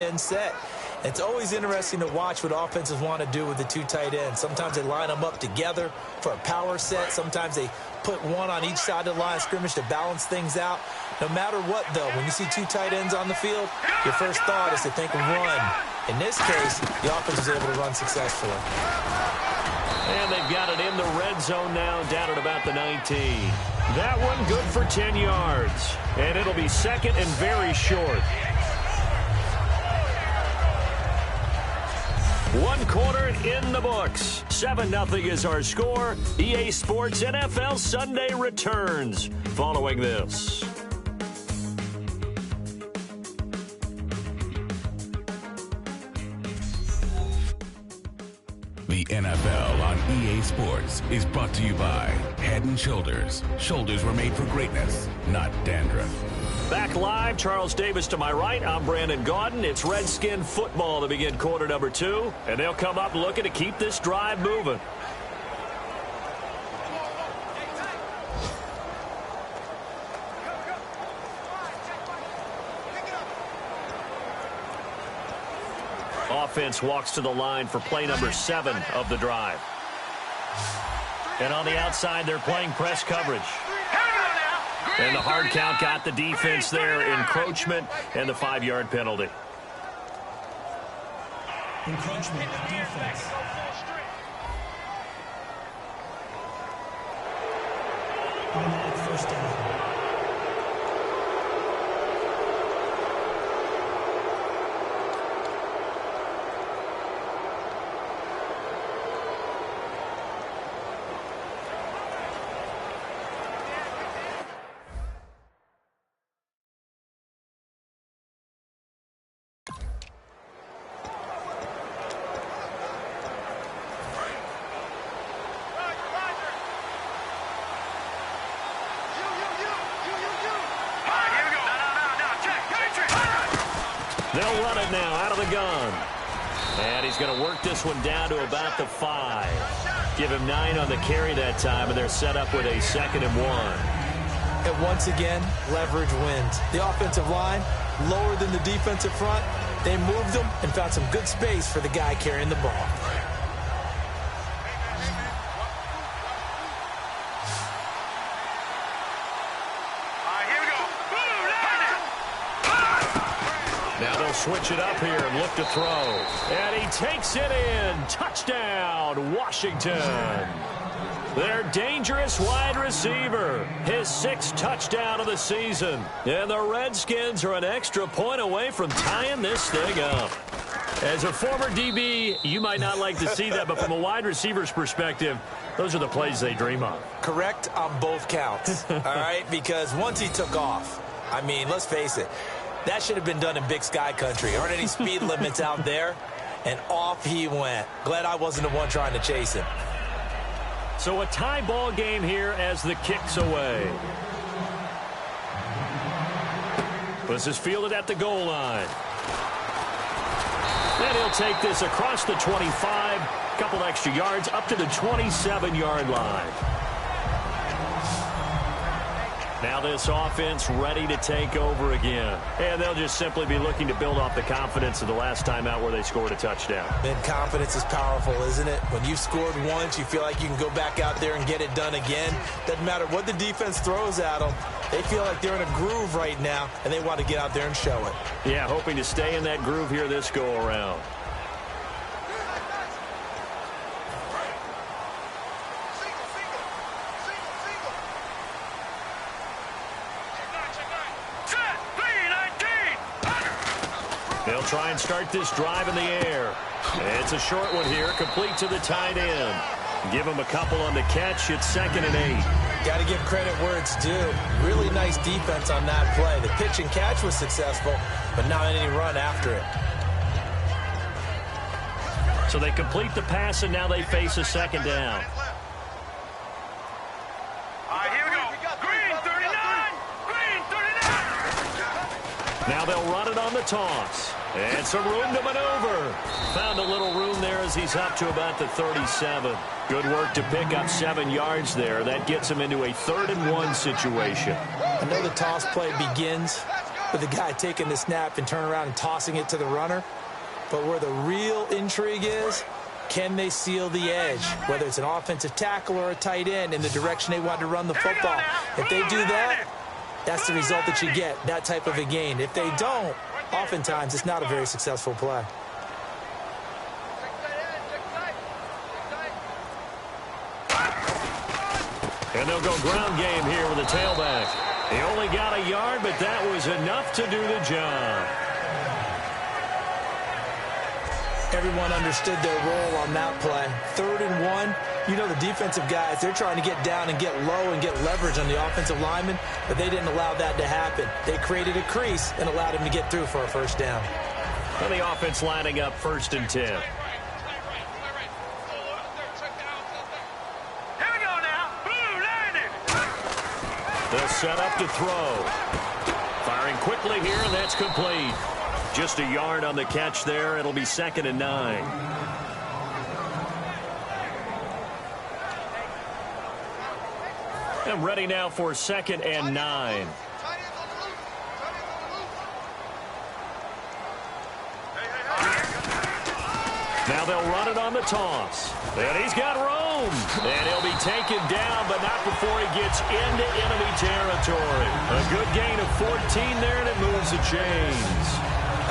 end set. It's always interesting to watch what offenses want to do with the two tight ends. Sometimes they line them up together for a power set. Sometimes they put one on each side of the line of scrimmage to balance things out. No matter what, though, when you see two tight ends on the field, your first thought is to think run. In this case, the offense was able to run successfully. And they've got it in the red zone now, down at about the 19. That one good for 10 yards. And it'll be second and very short. 1 quarter in the books. 7-0 is our score. EA Sports NFL Sunday returns following this. The NFL on EA Sports is brought to you by Head & Shoulders. Shoulders were made for greatness, not dandruff. Back live, Charles Davis to my right. I'm Brandon Gaudin. It's Redskin football to begin quarter number 2, and they'll come up looking to keep this drive moving. Offense walks to the line for play number 7 of the drive. And on the outside, they're playing press coverage. And the hard count got the defense there. Encroachment and the 5-yard penalty. Encroachment, defense. Automatic first down. They'll run it now out of the gun. And he's going to work this one down to about the 5. Give him 9 on the carry that time, and they're set up with a 2nd and 1. And once again, leverage wins. The offensive line, lower than the defensive front. They moved them and found some good space for the guy carrying the ball. Switch it up here and look to throw. And he takes it in. Touchdown, Washington. Their dangerous wide receiver. His 6th touchdown of the season. And the Redskins are an extra point away from tying this thing up. As a former DB, you might not like to see that, but from a wide receiver's perspective, those are the plays they dream of. Correct on both counts, all right? Because once he took off, I mean, let's face it, that should have been done in Big Sky country. Aren't any speed limits out there? And off he went. Glad I wasn't the one trying to chase him. So a tie ball game here as the kick's away. This is fielded at the goal line. And he'll take this across the 25. Couple extra yards up to the 27-yard line. Now this offense ready to take over again. And they'll just simply be looking to build off the confidence of the last time out where they scored a touchdown. And confidence is powerful, isn't it? When you've scored once, you feel like you can go back out there and get it done again. Doesn't matter what the defense throws at them. They feel like they're in a groove right now, and they want to get out there and show it. Yeah, hoping to stay in that groove here this go-around. They'll try and start this drive in the air. It's a short one here, complete to the tight end. Give him a couple on the catch. It's 2nd and 8. Got to give credit where it's due. Really nice defense on that play. The pitch and catch was successful, but not any run after it. So they complete the pass, and now they face a 2nd down. Now they'll run it on the toss. And some room to maneuver. Found a little room there as he's up to about the 37. Good work to pick up 7 yards there. That gets him into a 3rd and 1 situation. I know the toss play begins with the guy taking the snap and turning around and tossing it to the runner. But where the real intrigue is, can they seal the edge, whether it's an offensive tackle or a tight end, in the direction they want to run the football? If they do that, that's the result that you get, that type of a gain. If they don't, oftentimes it's not a very successful play. And they'll go ground game here with a tailback. He only got a yard, but that was enough to do the job. Everyone understood their role on that play. 3rd and 1. You know the defensive guys, they're trying to get down and get low and get leverage on the offensive lineman, but they didn't allow that to happen. They created a crease and allowed him to get through for a first down. And the offense lining up 1st and 10. They'll set up to throw. Firing quickly here, and that's complete. Just a yard on the catch there. It'll be 2nd and 9. And ready now for 2nd and 9. Now they'll run it on the toss. And he's got room. And he'll be taken down, but not before he gets into enemy territory. A good gain of 14 there, and it moves the chains.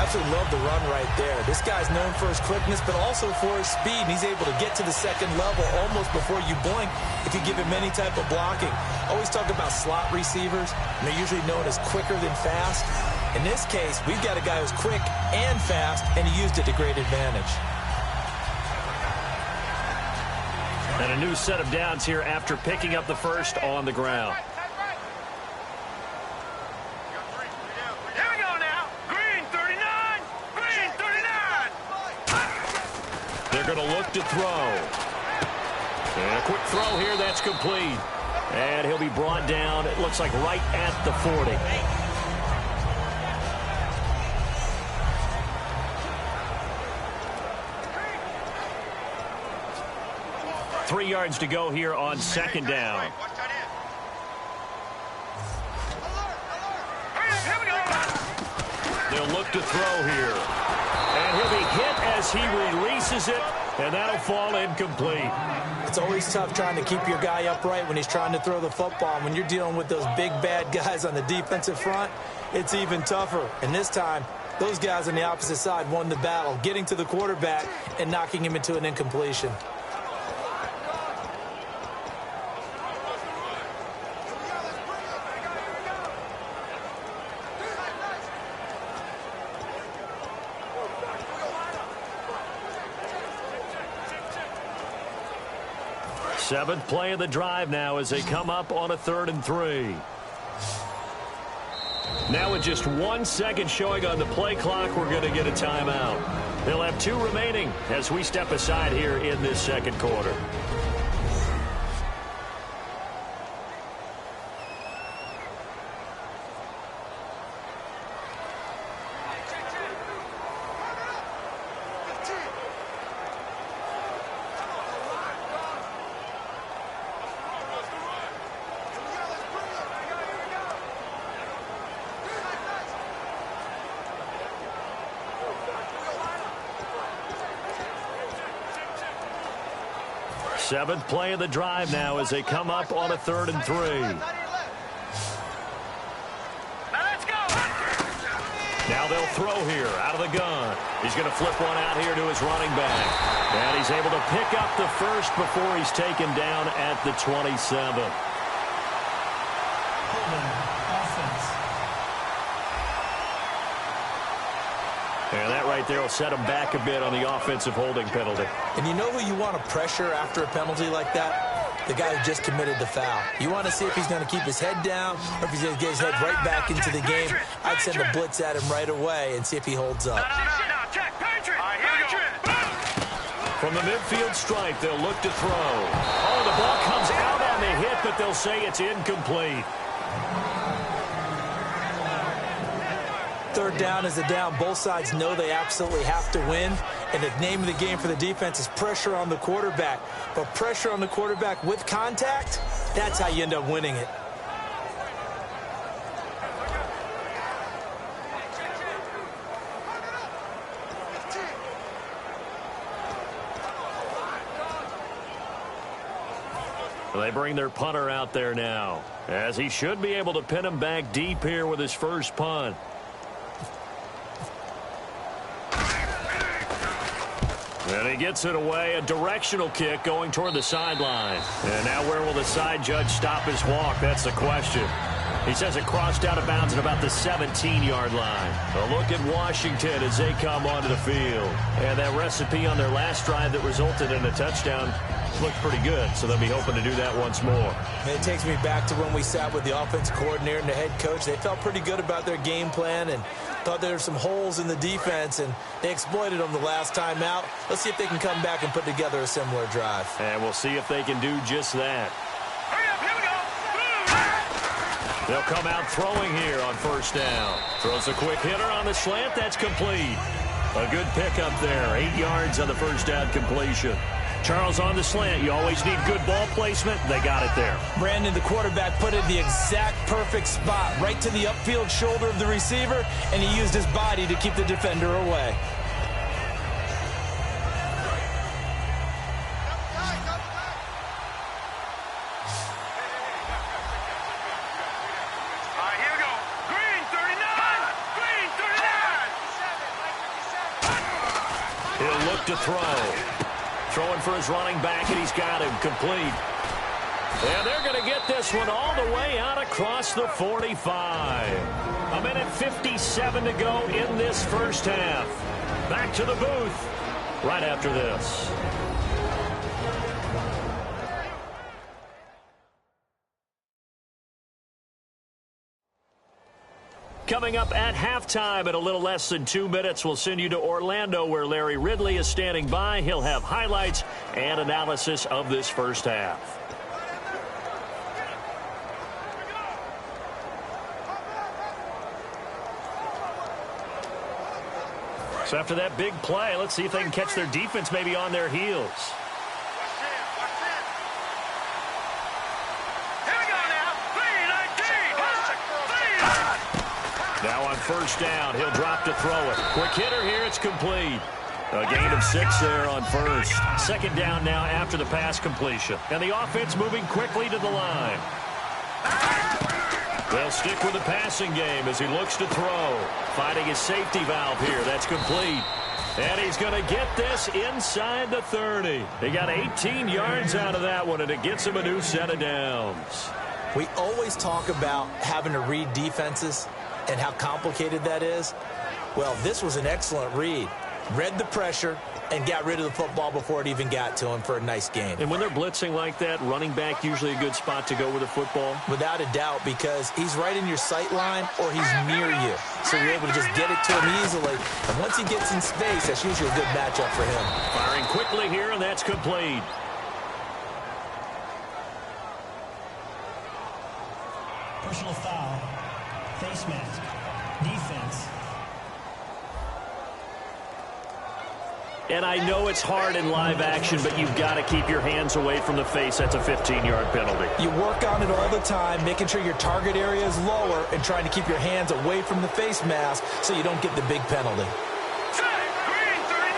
Absolutely love the run right there. This guy's known for his quickness, but also for his speed. And he's able to get to the 2nd level almost before you blink if you give him any type of blocking. Always talk about slot receivers, and they're usually known as quicker than fast. In this case, we've got a guy who's quick and fast, and he used it to great advantage. And a new set of downs here after picking up the first on the ground. Here we go now. Green 39. Green 39. They're going to look to throw. And a quick throw here. That's complete. And he'll be brought down, it looks like, right at the 40. Three yards to go here on 2nd down. They'll look to throw here. And he'll be hit as he releases it, and that'll fall incomplete. It's always tough trying to keep your guy upright when he's trying to throw the football. When you're dealing with those big, bad guys on the defensive front, it's even tougher. And this time, those guys on the opposite side won the battle, getting to the quarterback and knocking him into an incompletion. Seventh play of the drive now as they come up on a 3rd and 3. Now with just 1 second showing on the play clock, we're going to get a timeout. They'll have 2 remaining as we step aside here in this 2nd quarter. Seventh play of the drive now as they come up on a 3rd and 3. Now they'll throw here out of the gun. He's going to flip one out here to his running back. And he's able to pick up the first before he's taken down at the 27. And that right there will set him back a bit on the offensive holding penalty. And you know who you want to pressure after a penalty like that? The guy who just committed the foul. You want to see if he's going to keep his head down or if he's going to get his head right back into the game. I'd send a blitz at him right away and see if he holds up. From the midfield stripe, they'll look to throw. Oh, the ball comes out on the hit, but they'll say it's incomplete. 3rd down is a down. Both sides know they absolutely have to win. And the name of the game for the defense is pressure on the quarterback. But pressure on the quarterback with contact, that's how you end up winning it. They bring their punter out there now, as he should be able to pin him back deep here with his first punt. And he gets it away, a directional kick going toward the sideline. And now where will the side judge stop his walk? That's the question. He says it crossed out of bounds at about the 17-yard line. A look at Washington as they come onto the field. And that recipe on their last drive that resulted in a touchdown looked pretty good, so they'll be hoping to do that once more. And it takes me back to when we sat with the offensive coordinator and the head coach. They felt pretty good about their game plan and thought there were some holes in the defense, and they exploited them the last time out. Let's see if they can come back and put together a similar drive. And we'll see if they can do just that. Hurry up, here we go. They'll come out throwing here on first down. Throws a quick hitter on the slant. That's complete. A good pickup there. 8 yards on the first down completion. Charles, on the slant, you always need good ball placement. They got it there. Brandon, the quarterback, put it in the exact perfect spot, right to the upfield shoulder of the receiver, and he used his body to keep the defender away. All right, here we go. Green 39. Green 39. He'll look to throw. Throwing for his running back, and he's got him complete. And they're going to get this one all the way out across the 45. A minute 57 to go in this first half. Back to the booth right after this. Coming up at halftime in a little less than 2 minutes, we'll send you to Orlando where Larry Ridley is standing by. He'll have highlights and analysis of this first half. So after that big play, let's see if they can catch their defense maybe on their heels. Now on first down, he'll drop to throw it. Quick hitter here, it's complete. A gain of 6 there on first. Second down now after the pass completion. And the offense moving quickly to the line. They'll stick with the passing game as he looks to throw. Finding his safety valve here, that's complete. And he's going to get this inside the 30. He got 18 yards out of that one, and it gets him a new set of downs. We always talk about having to read defenses and how complicated that is. Well, this was an excellent read. Read the pressure and got rid of the football before it even got to him for a nice game. And when they're blitzing like that, running back usually a good spot to go with the football? Without a doubt, because he's right in your sight line or he's near you. So you're able to just get it to him easily. And once he gets in space, that's usually a good matchup for him. Firing quickly here, and that's complete. Personal foul. Face mask. Defense. And I know it's hard in live action, but you've got to keep your hands away from the face. That's a 15-yard penalty. You work on it all the time, making sure your target area is lower and trying to keep your hands away from the face mask so you don't get the big penalty. Green 39.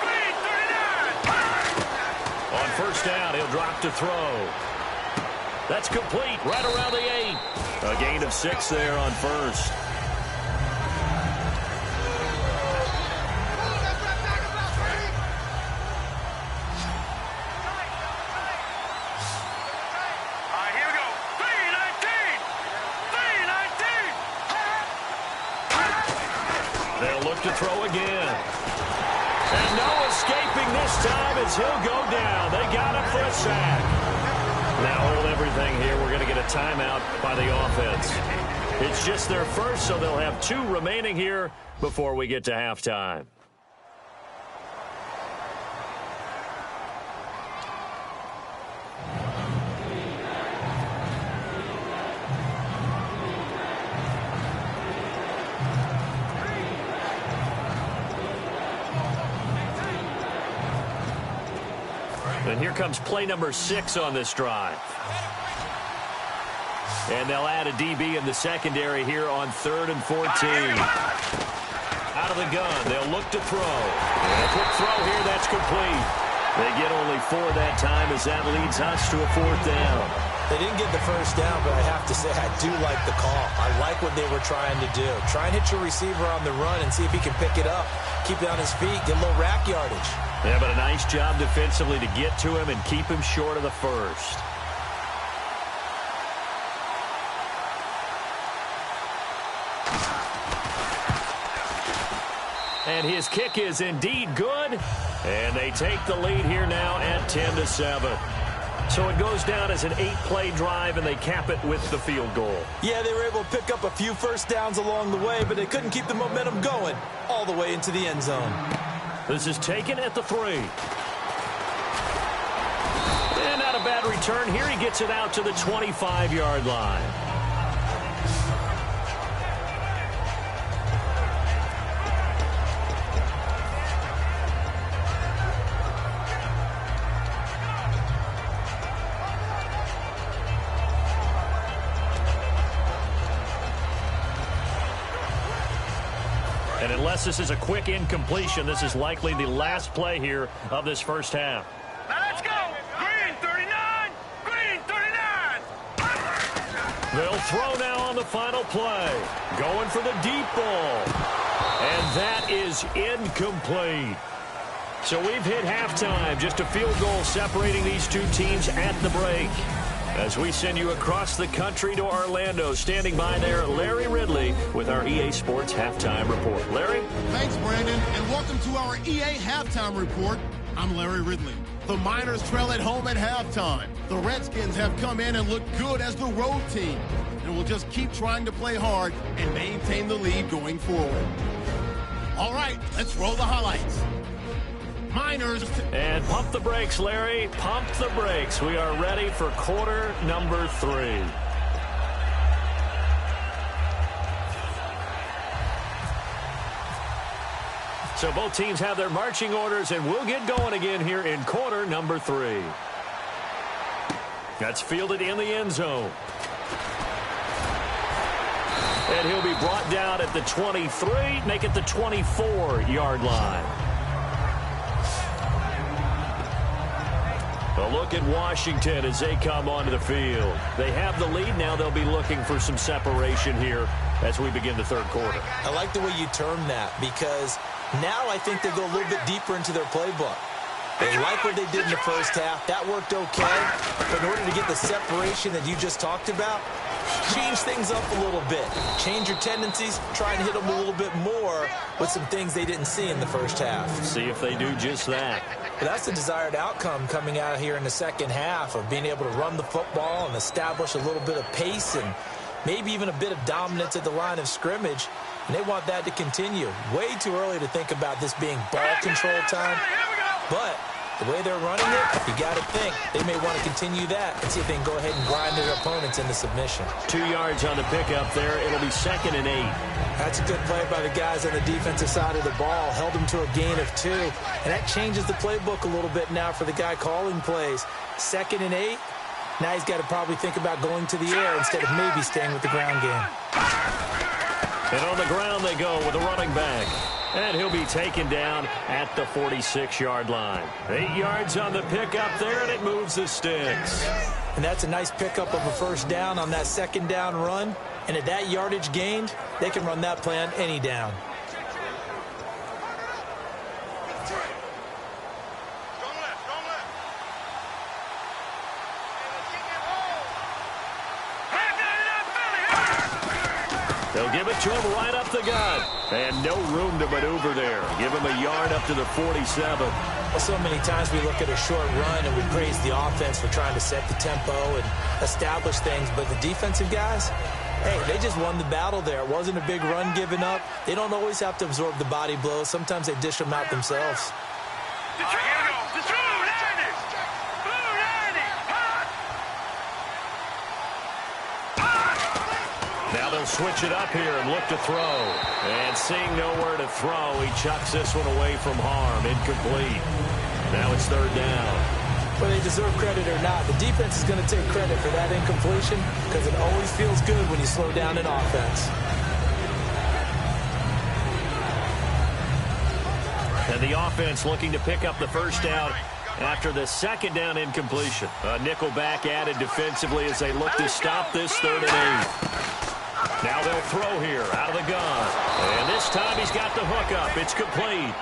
Green 39. On first down, he'll drop to throw. That's complete right around the 8. A gain of 6 there on first. To throw again. And no escaping this time as he'll go down. They got him for a sack. Now hold everything here. We're going to get a timeout by the offense. It's just their first, so they'll have 2 remaining here before we get to halftime. And here comes play number 6 on this drive. And they'll add a DB in the secondary here on 3rd and 14. Out of the gun, they'll look to throw. And a quick throw here, that's complete. They get only 4 that time as that leads us to a 4th down. They didn't get the first down, but I have to say I do like the call. I like what they were trying to do. Try and hit your receiver on the run and see if he can pick it up. Keep it on his feet, get a little rack yardage. Yeah, but a nice job defensively to get to him and keep him short of the first. And his kick is indeed good. And they take the lead here now at 10-7. So it goes down as an 8-play drive, and they cap it with the field goal. Yeah, they were able to pick up a few first downs along the way, but they couldn't keep the momentum going all the way into the end zone. This is taken at the 3. And not a bad return here. He gets it out to the 25-yard line. And unless this is a quick incompletion, this is likely the last play here of this first half. Now let's go. Green 39. Green 39. They'll throw now on the final play. Going for the deep ball. And that is incomplete. So we've hit halftime. Just a field goal separating these two teams at the break. As we send you across the country to Orlando, standing by there, Larry Ridley with our EA Sports Halftime Report. Larry? Thanks, Brandon, and welcome to our EA Halftime Report. I'm Larry Ridley. The Miners trail at home at halftime. The Redskins have come in and looked good as the road team, and will just keep trying to play hard and maintain the lead going forward. All right, let's roll the highlights. Miners. And pump the brakes, Larry. Pump the brakes. We are ready for quarter number 3. So both teams have their marching orders, and we'll get going again here in quarter number 3. That's fielded in the end zone. And he'll be brought down at the 23, make it the 24-yard line. A look at Washington as they come onto the field. They have the lead now. They'll be looking for some separation here as we begin the third quarter. I like the way you term that, because now I think they go a little bit deeper into their playbook. They like what they did in the first half. That worked okay. But in order to get the separation that you just talked about, change things up a little bit. Change your tendencies. Try and hit them a little bit more with some things they didn't see in the first half. See if they do just that. But that's the desired outcome coming out here in the second half, of being able to run the football and establish a little bit of pace and maybe even a bit of dominance at the line of scrimmage. And they want that to continue. Way too early to think about this being ball control time. But the way they're running it, you got to think they may want to continue that and see if they can go ahead and grind their opponents into submission. 2 yards on the pickup there. It'll be 2nd and 8. That's a good play by the guys on the defensive side of the ball. Held them to a gain of 2. And that changes the playbook a little bit now for the guy calling plays. 2nd and 8. Now he's got to probably think about going to the air instead of maybe staying with the ground game. And on the ground they go with a running back. And he'll be taken down at the 46-yard line. 8 yards on the pickup there, and it moves the sticks. And that's a nice pickup of a first down on that second down run. And at that yardage gained, they can run that play on any down. They'll give it to him right up the gut. And no room to maneuver there. Give him a yard up to the 47. Well, so many times we look at a short run and we praise the offense for trying to set the tempo and establish things. But the defensive guys, hey, they just won the battle there. It wasn't a big run given up. They don't always have to absorb the body blows. Sometimes they dish them out themselves. Now they'll switch it up here and look to throw. And seeing nowhere to throw, he chucks this one away from harm. Incomplete. Now it's 3rd down. Whether they deserve credit or not, the defense is going to take credit for that incompletion, because it always feels good when you slow down an offense. And the offense looking to pick up the first down after the second down incompletion. A nickel back added defensively as they look to stop this 3rd and 8. Now they'll throw here out of the gun. And this time he's got the hook up. It's complete.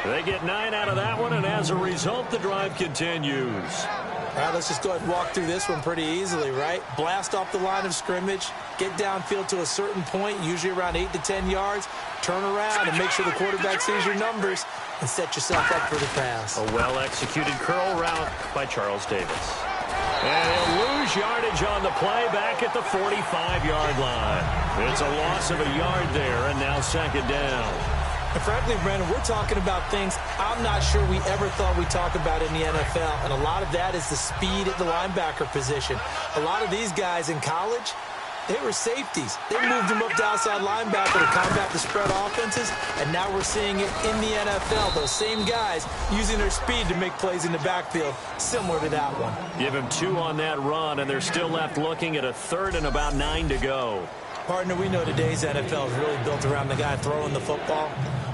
They get 9 out of that one, and as a result, the drive continues. All right, let's just go ahead and walk through this one pretty easily, right? Blast off the line of scrimmage, get downfield to a certain point, usually around 8 to 10 yards, turn around and make sure the quarterback sees your numbers and set yourself up for the pass. A well-executed curl route by Charles Davis. And he'll lose yardage on the play back at the 45-yard line. It's a loss of a yard there, and now 2nd down. And frankly, Brandon, we're talking about things I'm not sure we ever thought we'd talk about in the NFL. And a lot of that is the speed at the linebacker position. A lot of these guys in college, they were safeties. They moved them up to outside linebacker to combat the spread offenses. And now we're seeing it in the NFL. Those same guys using their speed to make plays in the backfield, similar to that one. Give him 2 on that run, and they're still left looking at a 3rd and about 9 to go. Partner, we know today's NFL is really built around the guy throwing the football.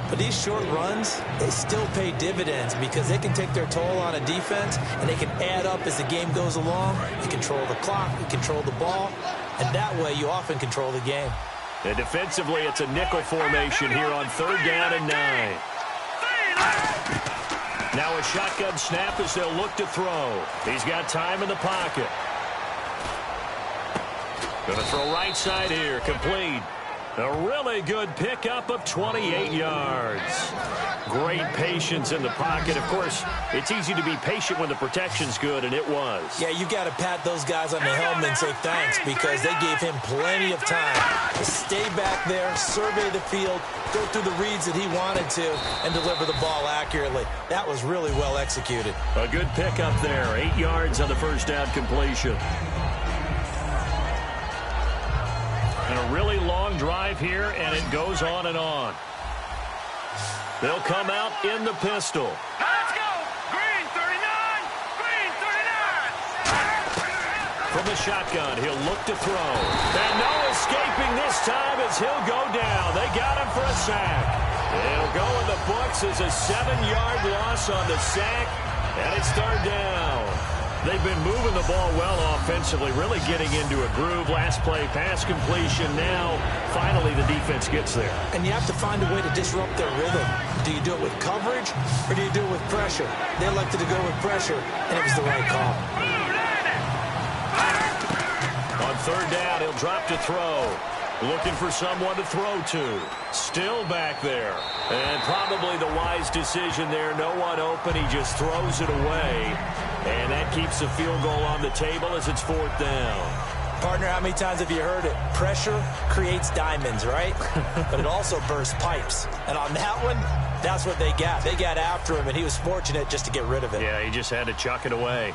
But these short runs, they still pay dividends because they can take their toll on a defense and they can add up as the game goes along. You control the clock, you control the ball, and that way you often control the game. And defensively, it's a nickel formation here on 3rd down and 9. Now a shotgun snap as they'll look to throw. He's got time in the pocket. Going to throw right side here, complete. A really good pickup of 28 yards. Great patience in the pocket. Of course, it's easy to be patient when the protection's good, and it was. Yeah, you got to pat those guys on the helmet and say thanks because they gave him plenty of time to stay back there, survey the field, go through the reads that he wanted to, and deliver the ball accurately. That was really well executed. A good pickup there. 8 yards on the 1st down completion. And a really long drive here, and it goes on and on. They'll come out in the pistol. Let's go! Green 39! Green 39! From the shotgun, he'll look to throw. And no escaping this time as he'll go down. They got him for a sack. It'll go in the books as a 7-yard loss on the sack, and it's 3rd down. They've been moving the ball well offensively, really getting into a groove. Last play, pass completion. Now, finally, the defense gets there. And you have to find a way to disrupt their rhythm. Do you do it with coverage, or do you do it with pressure? They elected to go with pressure, and it was the right call. On 3rd down, he'll drop to throw. Looking for someone to throw to. Still back there. And probably the wise decision there. No one open. He just throws it away. And that keeps the field goal on the table as it's 4th down. Partner, how many times have you heard it? Pressure creates diamonds, right? But it also bursts pipes. And on that one, that's what they got. They got after him, and he was fortunate just to get rid of it. Yeah, he just had to chuck it away.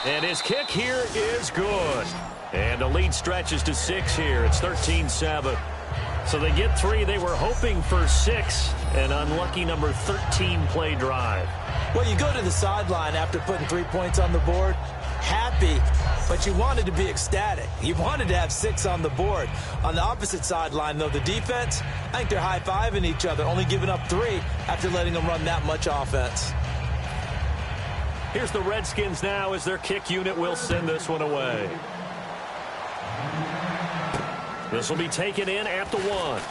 And his kick here is good. And the lead stretches to 6 here. It's 13-7. So they get 3. They were hoping for 6. An unlucky number 13 play drive. Well, you go to the sideline after putting 3 points on the board, happy, but you wanted to be ecstatic. You wanted to have 6 on the board. On the opposite sideline, though, the defense, I think they're high-fiving each other, only giving up 3 after letting them run that much offense. Here's the Redskins now as their kick unit will send this one away. This will be taken in at the 1.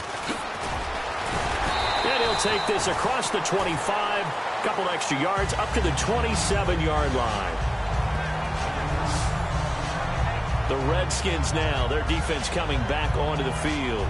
And he'll take this across the 25, couple extra yards up to the 27-yard line. The Redskins now, their defense coming back onto the field.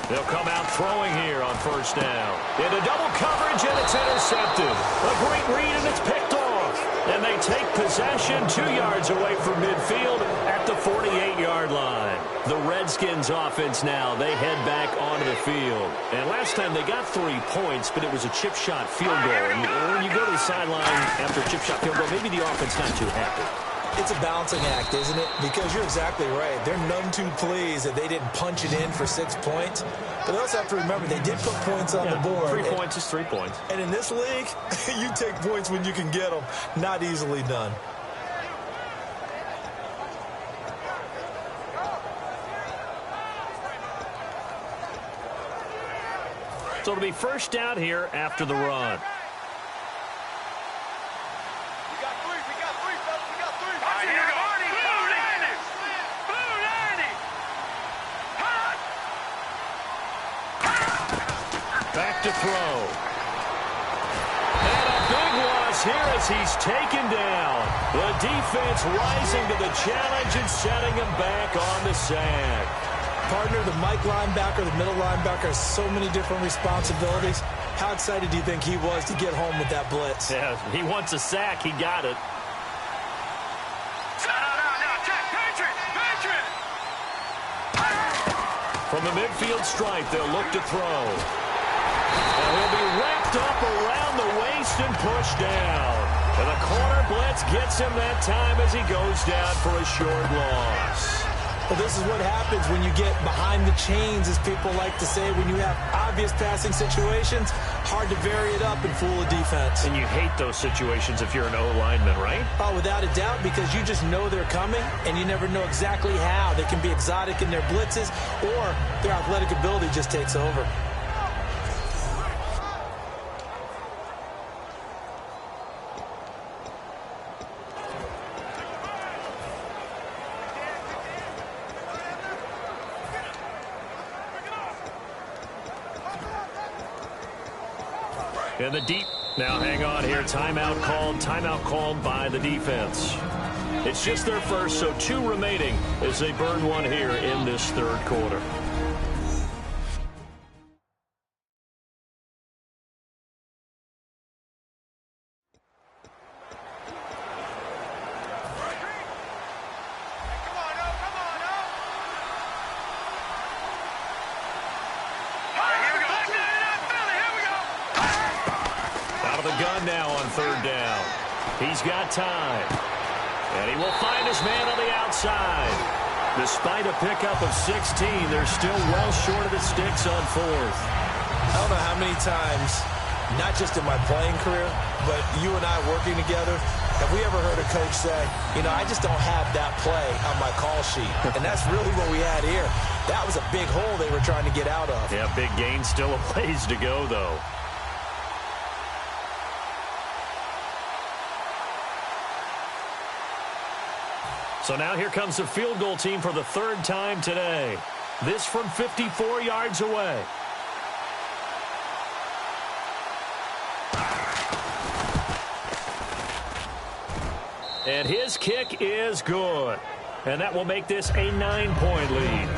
They'll come out throwing here on 1st down. Into double coverage, and it's intercepted. A great read, and it's picked off. And they take possession 2 yards away from midfield at the 48-yard line. The Redskins offense now, they head back onto the field. And last time they got 3 points, but it was a chip shot field goal. And when you go to the sideline after a chip shot field goal, maybe the offense not too happy. It's a balancing act, isn't it? Because you're exactly right. They're none too pleased that they didn't punch it in for 6 points. But they also have to remember they did put points on the board. 3 points is 3 points. And in this league, you take points when you can get them. Not easily done. So it'll be first down here after the run. Back to throw. And a big loss here as he's taken down. The defense rising to the challenge and setting him back on the sack. Partner, the Mike linebacker, the middle linebacker has so many different responsibilities. How excited do you think he was to get home with that blitz? Yeah, he wants a sack. He got it. From the midfield stripe, they'll look to throw. And he'll be wrapped up around the waist and pushed down. And the corner blitz gets him that time as he goes down for a short loss. Well, this is what happens when you get behind the chains, as people like to say, when you have obvious passing situations. Hard to vary it up and fool a defense. And you hate those situations if you're an O-lineman, right? Oh, without a doubt, because you just know they're coming, and you never know exactly how. They can be exotic in their blitzes, or their athletic ability just takes over. In the deep. Now hang on here. Timeout called by the defense. It's just their first, so 2 remaining as they burn one here in this third quarter. Now on third down. He's got time. And he will find his man on the outside. Despite a pickup of 16, they're still well short of the sticks on fourth. I don't know how many times, not just in my playing career, but you and I working together, have we ever heard a coach say, you know, I just don't have that play on my call sheet. And that's really what we had here. That was a big hole they were trying to get out of. Yeah, big gain, still a ways to go, though. So now here comes the field goal team for the third time today. This from 54 yards away. And his kick is good. And that will make this a 9-point lead.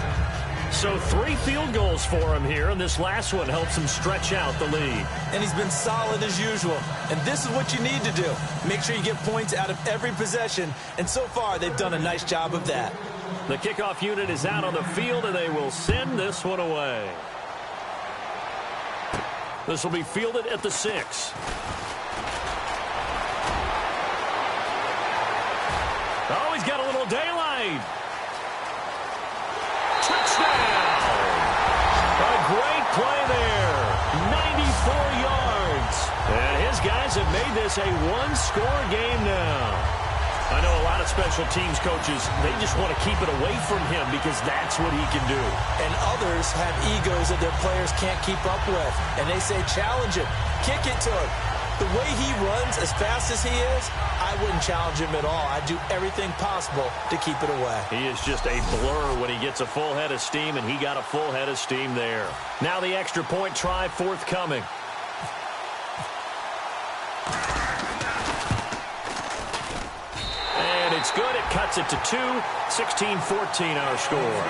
So 3 field goals for him here, and this last one helps him stretch out the lead. And he's been solid as usual. And this is what you need to do. Make sure you get points out of every possession. And so far, they've done a nice job of that. The kickoff unit is out on the field, and they will send this one away. This will be fielded at the 6. Oh, he's got a little daylight. Touchdown! A great play there. 94 yards. And his guys have made this a one-score game now. I know a lot of special teams coaches, they just want to keep it away from him because that's what he can do. And others have egos that their players can't keep up with. And they say, challenge him. Kick it to him. The way he runs as fast as he is, I wouldn't challenge him at all. I'd do everything possible to keep it away. He is just a blur when he gets a full head of steam, and he got a full head of steam there. Now the extra point try forthcoming. And it's good. It cuts it to 2. 16-14 our score.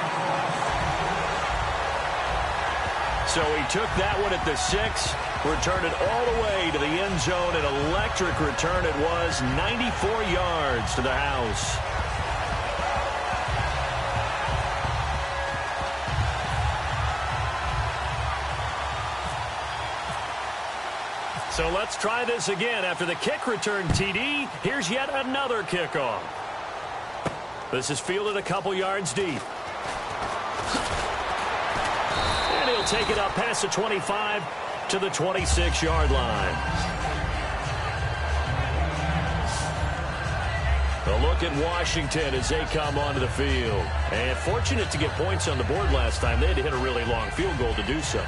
So he took that one at the 6. Returned it all the way to the end zone. An electric return it was. 94 yards to the house. So let's try this again. After the kick return TD, here's yet another kickoff. This is fielded a couple yards deep. And he'll take it up past the 25 to the 26-yard line. A look at Washington as they come onto the field. And fortunate to get points on the board last time. They had to hit a really long field goal to do so.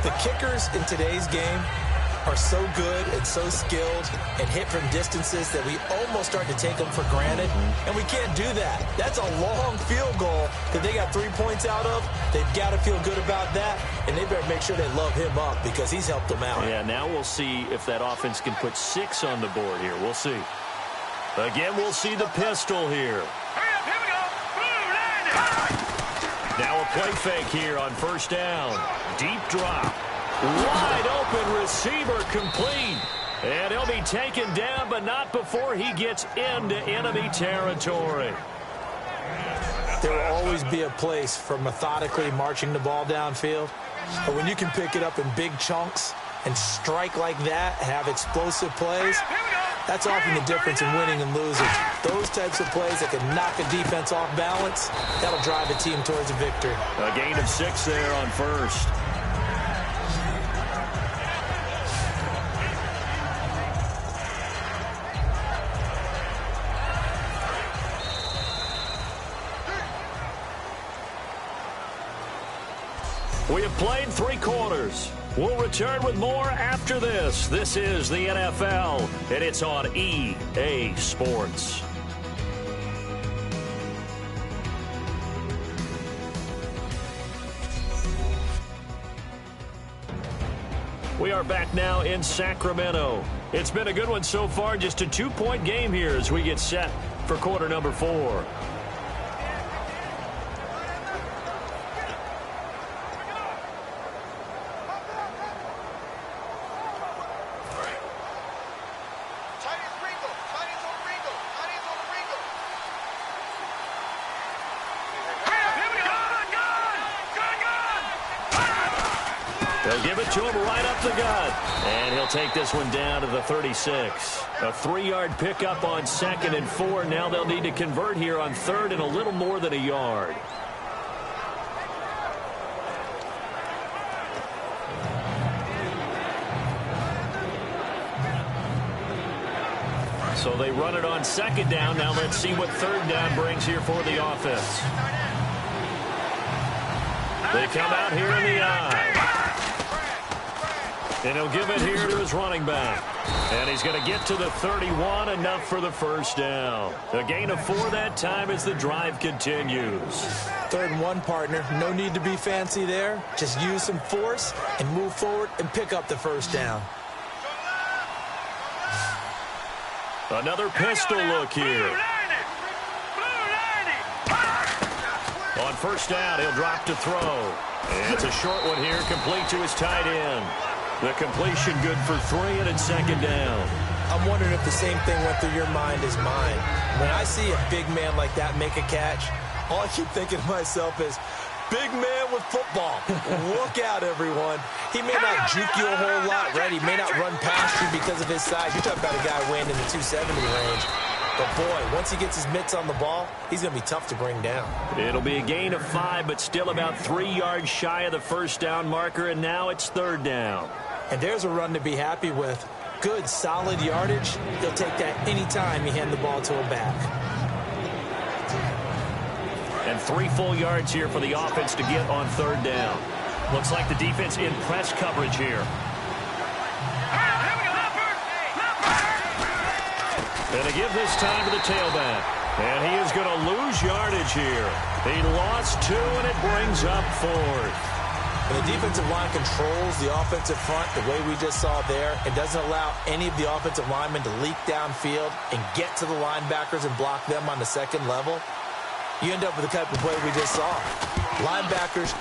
The kickers in today's game are so good and so skilled and hit from distances that we almost start to take them for granted, and we can't do that. That's a long field goal that they got 3 points out of. They've got to feel good about that, and they better make sure they love him up because he's helped them out. Yeah, now we'll see if that offense can put 6 on the board here. We'll see. Again, we'll see the pistol here. Hurry up, here we go. Blue line. Now a play fake here on first down. Deep drop. Wide open receiver complete. And he'll be taken down, but not before he gets into enemy territory. There will always be a place for methodically marching the ball downfield. But when you can pick it up in big chunks and strike like that, have explosive plays, that's often the difference in winning and losing. Those types of plays that can knock a defense off balance, that'll drive a team towards a victory. A gain of 6 there on first. We have played 3 quarters. We'll return with more after this. This is the NFL, and it's on EA Sports. We are back now in Sacramento. It's been a good one so far, just a 2-point game here as we get set for quarter number 4. They'll give it to him right up the gut. And he'll take this one down to the 36. A 3-yard pickup on 2nd and 4. Now they'll need to convert here on 3rd and a little more than a yard. So they run it on 2nd down. Now let's see what 3rd down brings here for the offense. They come out here in the eye. And he'll give it here to his running back. And he's going to get to the 31, enough for the first down. A gain of 4 that time as the drive continues. 3rd and 1, partner. No need to be fancy there. Just use some force and move forward and pick up the first down. Another pistol look here. On first down, he'll drop to throw. And it's a short one here, complete to his tight end. The completion good for 3 and it's 2nd down. I'm wondering if the same thing went through your mind as mine. When I see a big man like that make a catch, all I keep thinking to myself is, big man with football. Look out, everyone. He may not juke you a whole lot, right? He may not run past you because of his size. You're talking about a guy weighing in the 270 range. But, boy, once he gets his mitts on the ball, he's going to be tough to bring down. It'll be a gain of 5, but still about 3 yards shy of the first down marker, and now it's 3rd down. And there's a run to be happy with. Good, solid yardage. He'll take that any time you hand the ball to a back. And 3 full yards here for the offense to get on 3rd down. Looks like the defense in press coverage here. And they give this time to the tailback. And he is going to lose yardage here. He lost 2, and it brings up 4th. And the defensive line controls the offensive front the way we just saw there and doesn't allow any of the offensive linemen to leak downfield and get to the linebackers and block them on the 2nd level. You end up with the type of play we just saw. Linebackers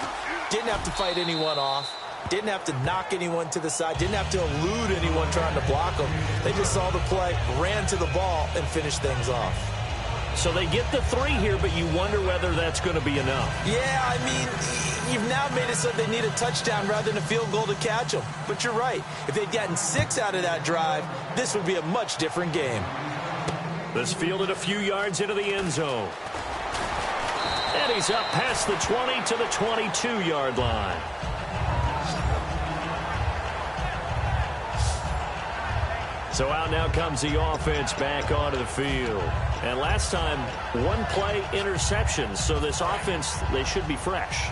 didn't have to fight anyone off, didn't have to knock anyone to the side, didn't have to elude anyone trying to block them. They just saw the play, ran to the ball, and finished things off. So they get the 3 here, but you wonder whether that's going to be enough. Yeah, I mean, you've now made it so they need a touchdown rather than a field goal to catch them. But you're right. If they'd gotten 6 out of that drive, this would be a much different game. This fielded a few yards into the end zone. And he's up past the 20 to the 22-yard line. So out now comes the offense back onto the field. And last time, one-play interception. So this offense, they should be fresh.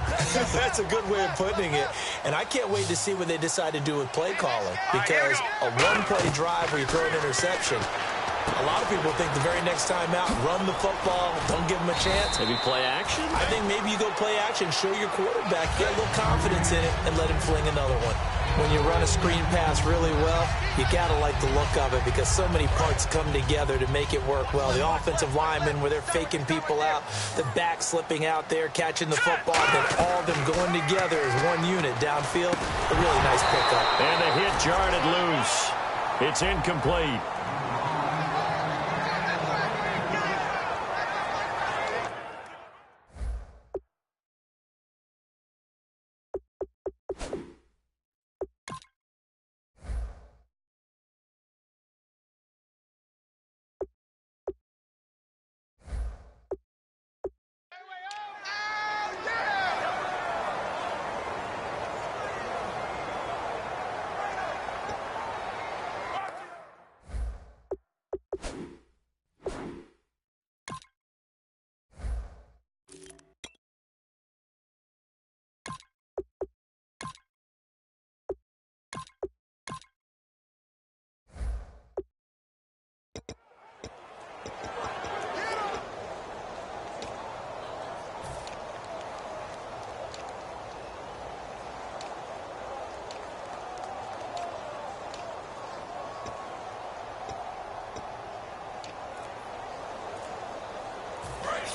That's a good way of putting it. And I can't wait to see what they decide to do with play calling. Because a one-play drive where you throw an interception, a lot of people think the very next time out, run the football, don't give them a chance. Maybe play action? I think maybe you go play action, show your quarterback, get a little confidence in it, and let him fling another one. When you run a screen pass really well, you got to like the look of it because so many parts come together to make it work well. The offensive linemen, where they're faking people out, the back slipping out there, catching the football, then all of them going together as one unit downfield. A really nice pickup. And the hit jarred it loose. It's incomplete.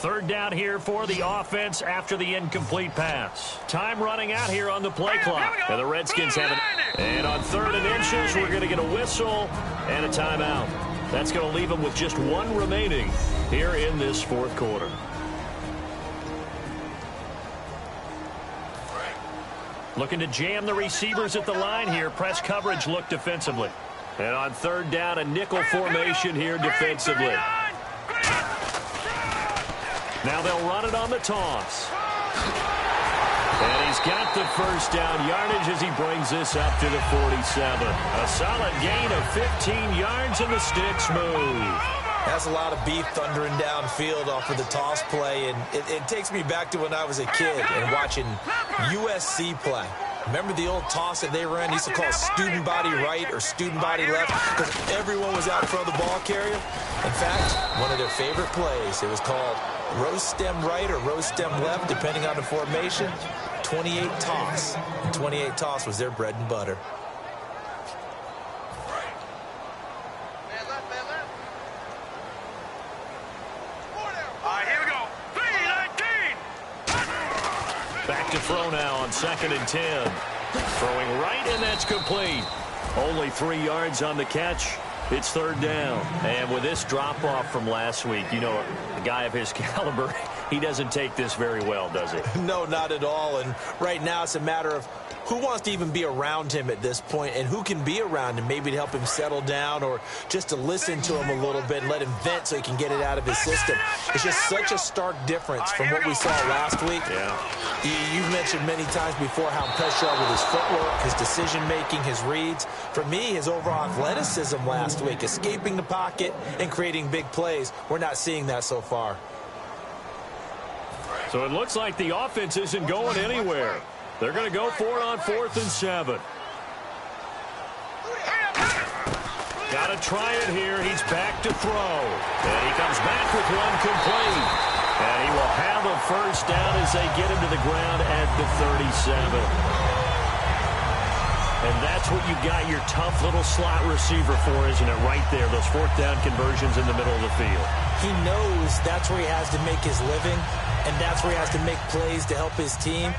Third down here for the offense after the incomplete pass. Time running out here on the play clock. And the Redskins have it. And on 3rd and inches, we're going to get a whistle and a timeout. That's going to leave them with just one remaining here in this fourth quarter. Looking to jam the receivers at the line here. Press coverage look defensively. And on 3rd down, a nickel formation here defensively. Now they'll run it on the toss. And he's got the first down yardage as he brings this up to the 47. A solid gain of 15 yards and the sticks move. That's a lot of beef thundering downfield off of the toss play. And it takes me back to when I was a kid and watching USC play. Remember the old toss that they ran? They used to call it student body right or student body left because everyone was out in front of the ball carrier. In fact, one of their favorite plays, it was called rose stem right or rose stem left, depending on the formation. 28 toss. 28 toss was their bread and butter. Back to throw now on 2nd and 10. Throwing right, and that's complete. Only 3 yards on the catch. It's 3rd down. And with this drop-off from last week, you know, a guy of his caliber, he doesn't take this very well, does he? No, not at all. And right now it's a matter of who wants to even be around him at this point and who can be around him maybe to help him settle down or just to listen to him a little bit and let him vent so he can get it out of his system. It's just such a stark difference from what we saw last week. Yeah. You've mentioned many times before how impressed you are with his footwork, his decision-making, his reads. For me, his overall athleticism last week, escaping the pocket and creating big plays. We're not seeing that so far. So it looks like the offense isn't going anywhere. They're going to go for it on 4th and 7. Got to try it here. He's back to throw. And he comes back with one complete. And he will have a first down as they get him to the ground at the 37. And that's what you got your tough little slot receiver for, isn't it? Right there, those 4th down conversions in the middle of the field. He knows that's where he has to make his living, and that's where he has to make plays to help his team.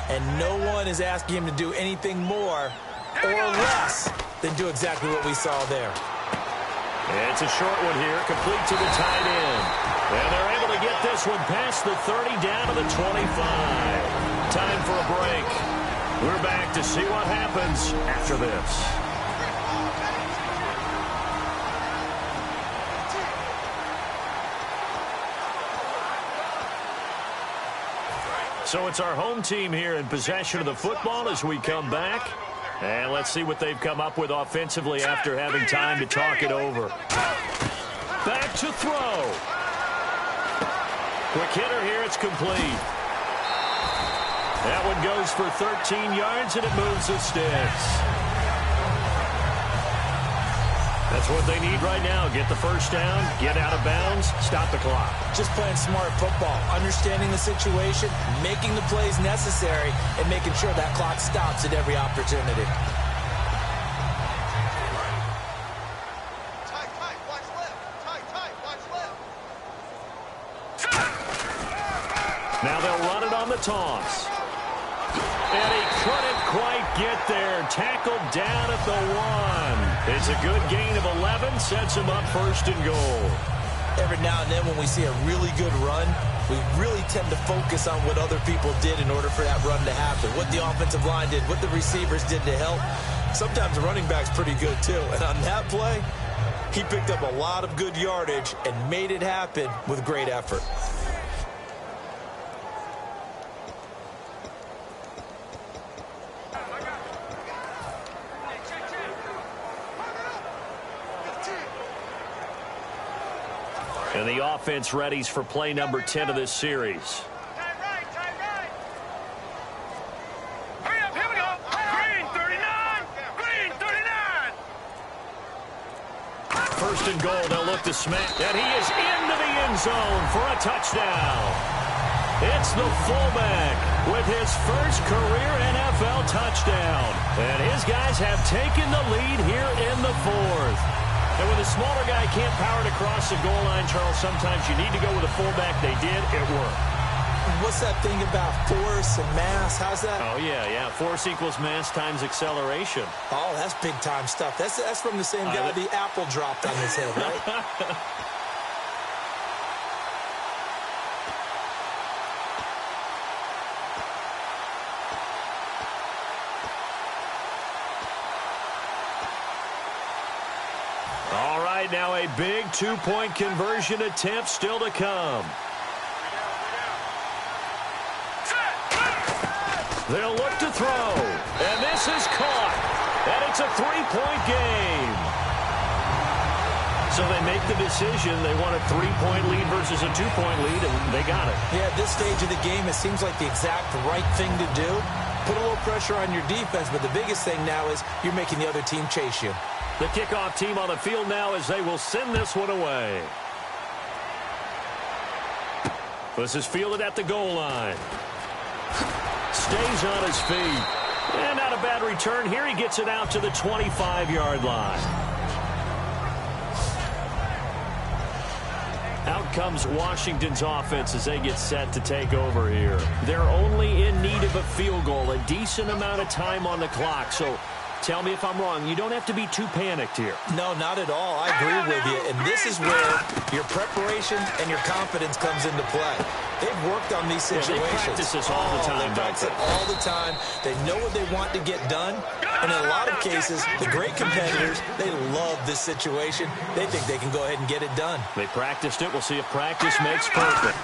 And no one is asking him to do anything more or less than do exactly what we saw there. It's a short one here, complete to the tight end. And they're able to get this one past the 30 down to the 25. Time for a break. We're back to see what happens after this. So it's our home team here in possession of the football as we come back. And let's see what they've come up with offensively after having time to talk it over. Back to throw. Quick hitter here. It's complete. That one goes for 13 yards, and it moves the sticks. That's what they need right now. Get the first down, get out of bounds, stop the clock. Just playing smart football, understanding the situation, making the plays necessary, and making sure that clock stops at every opportunity. Tight, watch left. Tight, watch left. Now they'll run it on the toss. And he couldn't quite get there. Tackled down at the 1. It's a good gain of 11. Sets him up first and goal. Every now and then when we see a really good run, we really tend to focus on what other people did in order for that run to happen. What the offensive line did, what the receivers did to help. Sometimes the running back's pretty good too. And on that play, he picked up a lot of good yardage and made it happen with great effort. And the offense readies for play number 10 of this series. Tight right. Hurry up, here we go. Green 39. Green 39. First and goal, they'll look to smack. And he is into the end zone for a touchdown. It's the fullback with his first career NFL touchdown. And his guys have taken the lead here in the 4th. And when the smaller guy can't power it across the goal line, Charles, sometimes you need to go with a fullback. They did. It worked. What's that thing about force and mass? How's that? Oh, yeah. Force equals mass times acceleration. Oh, that's big-time stuff. That's from the same guy the apple dropped on his head, right? All right, now a big two-point conversion attempt still to come. They'll look to throw, and this is caught, and it's a 3-point game. So they make the decision. They want a 3-point lead versus a 2-point lead, and they got it. Yeah, at this stage of the game, it seems like the exact right thing to do. Put a little pressure on your defense, but the biggest thing now is you're making the other team chase you. The kickoff team on the field now as they will send this one away. This is fielded at the goal line. Stays on his feet. And not a bad return here. He gets it out to the 25-yard line. Out comes Washington's offense as they get set to take over here. They're only in need of a field goal, a decent amount of time on the clock. So tell me if I'm wrong. You don't have to be too panicked here. No, not at all. I agree with you. And this is where your preparation and your confidence comes into play. They've worked on these situations. They practice this all the time. They practice it all the time. They know what they want to get done. And in a lot of cases, the great competitors, they love this situation. They think they can go ahead and get it done. They practiced it. We'll see if practice makes perfect.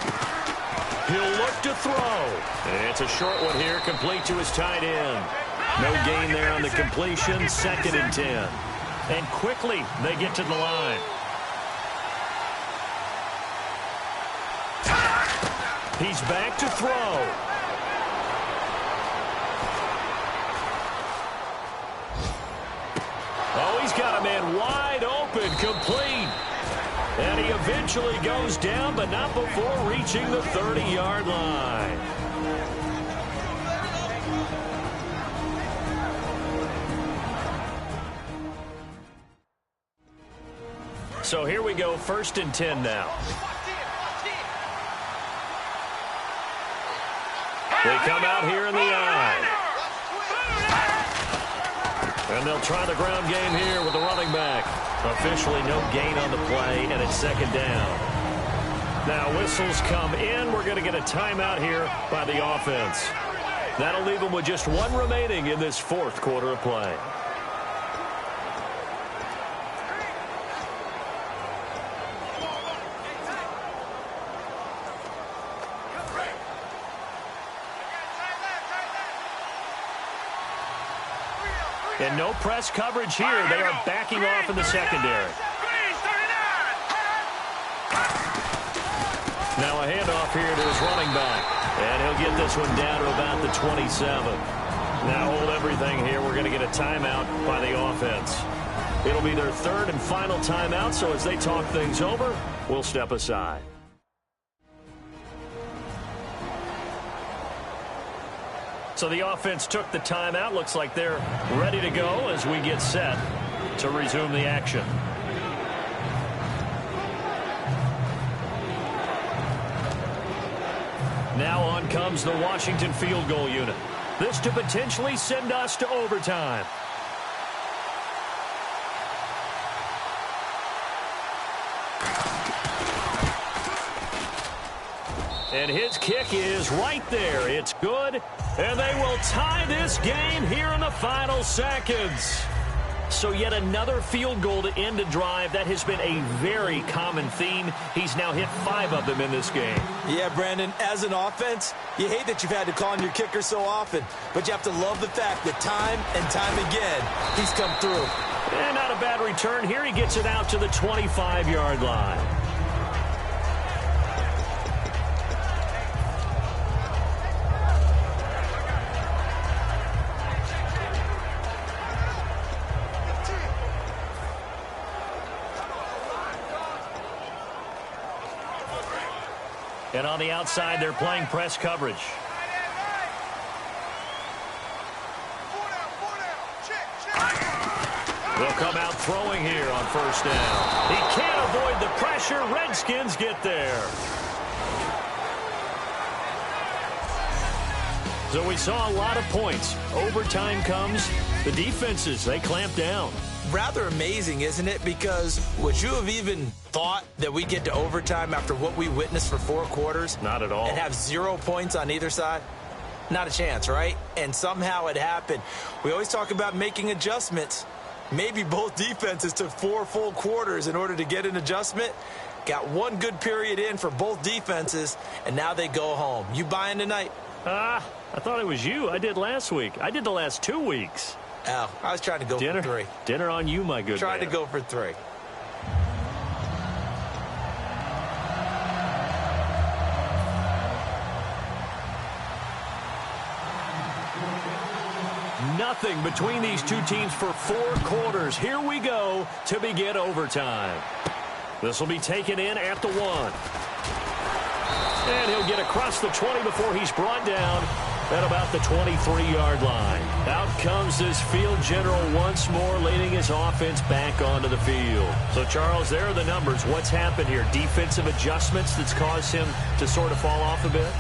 He'll look to throw. And it's a short one here, complete to his tight end. No gain there on the completion, 2nd and 10. And quickly, they get to the line. He's back to throw. Oh, he's got a man wide open, complete. And he eventually goes down, but not before reaching the 30-yard line. So here we go, 1st and 10 now. They come out here in the eye. And they'll try the ground game here with the running back. Officially no gain on the play, and it's 2nd down. Now whistles come in. We're going to get a timeout here by the offense. That'll leave them with just 1 remaining in this 4th quarter of play. And no press coverage here. They are backing off in the secondary. Now a handoff here to his running back. And he'll get this one down to about the 27. Now hold everything here. We're going to get a timeout by the offense. It'll be their third and final timeout, so as they talk things over, we'll step aside. So the offense took the timeout. Looks like they're ready to go as we get set to resume the action. Now on comes the Washington field goal unit. This to potentially send us to overtime. And his kick is right there. It's good. And they will tie this game here in the final seconds. So yet another field goal to end a drive. That has been a very common theme. He's now hit 5 of them in this game. Yeah, Brandon, as an offense, you hate that you've had to call on your kicker so often, but you have to love the fact that time and time again, he's come through. And not a bad return here. He gets it out to the 25-yard line. And on the outside, they're playing press coverage. They'll come out throwing here on first down. He can't avoid the pressure. Redskins get there. So we saw a lot of points. Overtime comes. The defenses, they clamp down. Rather amazing, isn't it? Because would you have even thought that we get to overtime after what we witnessed for 4 quarters? Not at all. And have 0 points on either side? Not a chance, right? And somehow it happened. We always talk about making adjustments. Maybe both defenses took 4 full quarters in order to get an adjustment. Got 1 good period in for both defenses, and now they go home. You buying tonight? I thought it was you. I did last week. I did the last 2 weeks. Oh, I was trying to go for 3. Dinner on you, my good Tried man. to go for 3. Nothing between these two teams for 4 quarters. Here we go to begin overtime. This will be taken in at the 1. And he'll get across the 20 before he's brought down at about the 23-yard line. Out comes this field general once more, leading his offense back onto the field. So, Charles, there are the numbers. What's happened here? Defensive adjustments that's caused him to sort of fall off a bit?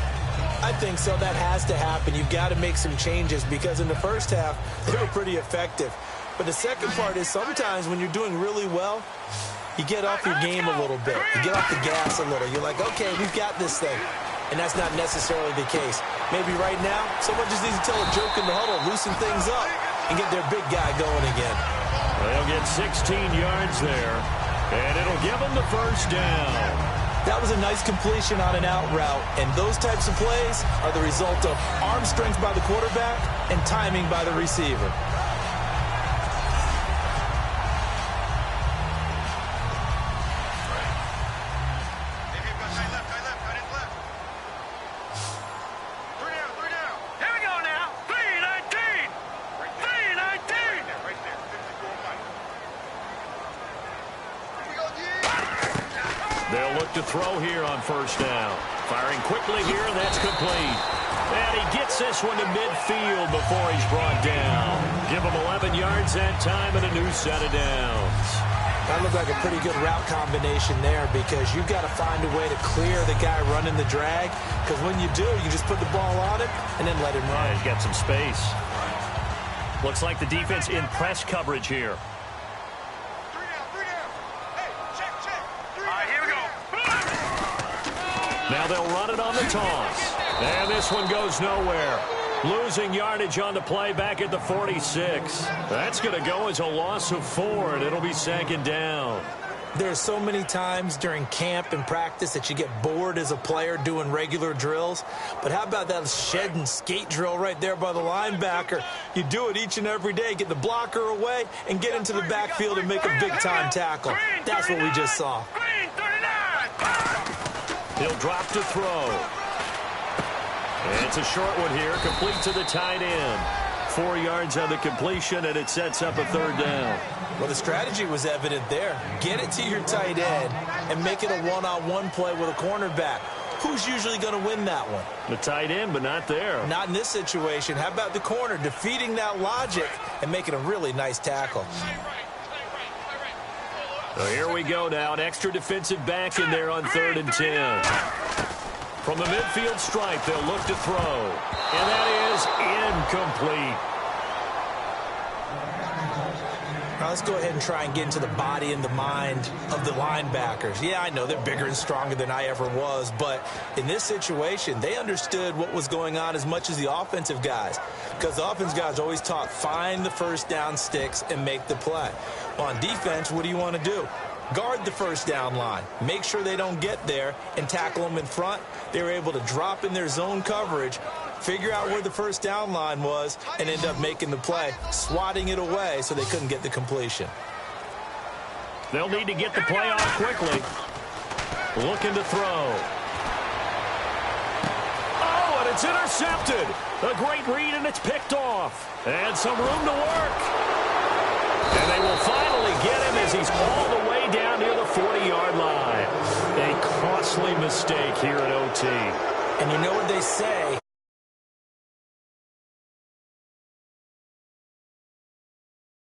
I think so. That has to happen. You've got to make some changes because in the first half, they were pretty effective. But the second part is sometimes when you're doing really well, you get off your game a little bit. You get off the gas a little. You're like, okay, we've got this thing. And that's not necessarily the case. Maybe right now, someone just needs to tell a joke in the huddle, loosen things up, and get their big guy going again. They'll get 16 yards there, and it'll give them the first down. That was a nice completion on an out route, and those types of plays are the result of arm strength by the quarterback and timing by the receiver. To throw here on first down. Firing quickly here, and that's complete. And he gets this one to midfield before he's brought down. Give him 11 yards that time and a new set of downs. That looked like a pretty good route combination there because you've got to find a way to clear the guy running the drag because when you do, you just put the ball on him and then let him run. Yeah, he's got some space. Looks like the defense in press coverage here. Now they'll run it on the toss. And this one goes nowhere. Losing yardage on the play back at the 46. That's going to go as a loss of 4, and it'll be second down. There's so many times during camp and practice that you get bored as a player doing regular drills. But how about that shed and skate drill right there by the linebacker? You do it each and every day. Get the blocker away and get into the backfield and make a big-time tackle. That's what we just saw. He'll drop to throw. And it's a short one here, complete to the tight end. 4 yards on the completion, and it sets up a third down. Well, the strategy was evident there. Get it to your tight end and make it a one-on-one play with a cornerback. Who's usually going to win that one? The tight end, but not there. Not in this situation. How about the corner defeating that logic and making a really nice tackle? So here we go now. An extra defensive back in there on 3rd and 10. From the midfield stripe, they'll look to throw. And that is incomplete. Now let's go ahead and try and get into the body and the mind of the linebackers. Yeah, I know they're bigger and stronger than I ever was, but in this situation, they understood what was going on as much as the offensive guys, because the offensive guys always taught find the first down sticks and make the play. Well, on defense, what do you want to do? Guard the first down line. Make sure they don't get there and tackle them in front. They were able to drop in their zone coverage, figure out where the first down line was, and end up making the play, swatting it away so they couldn't get the completion. They'll need to get the play off quickly. Looking to throw. Oh, and it's intercepted. A great read, and it's picked off. And some room to work. And they will finally get him as he's all the way down near the 40-yard line. A costly mistake here at OT. And you know what they say,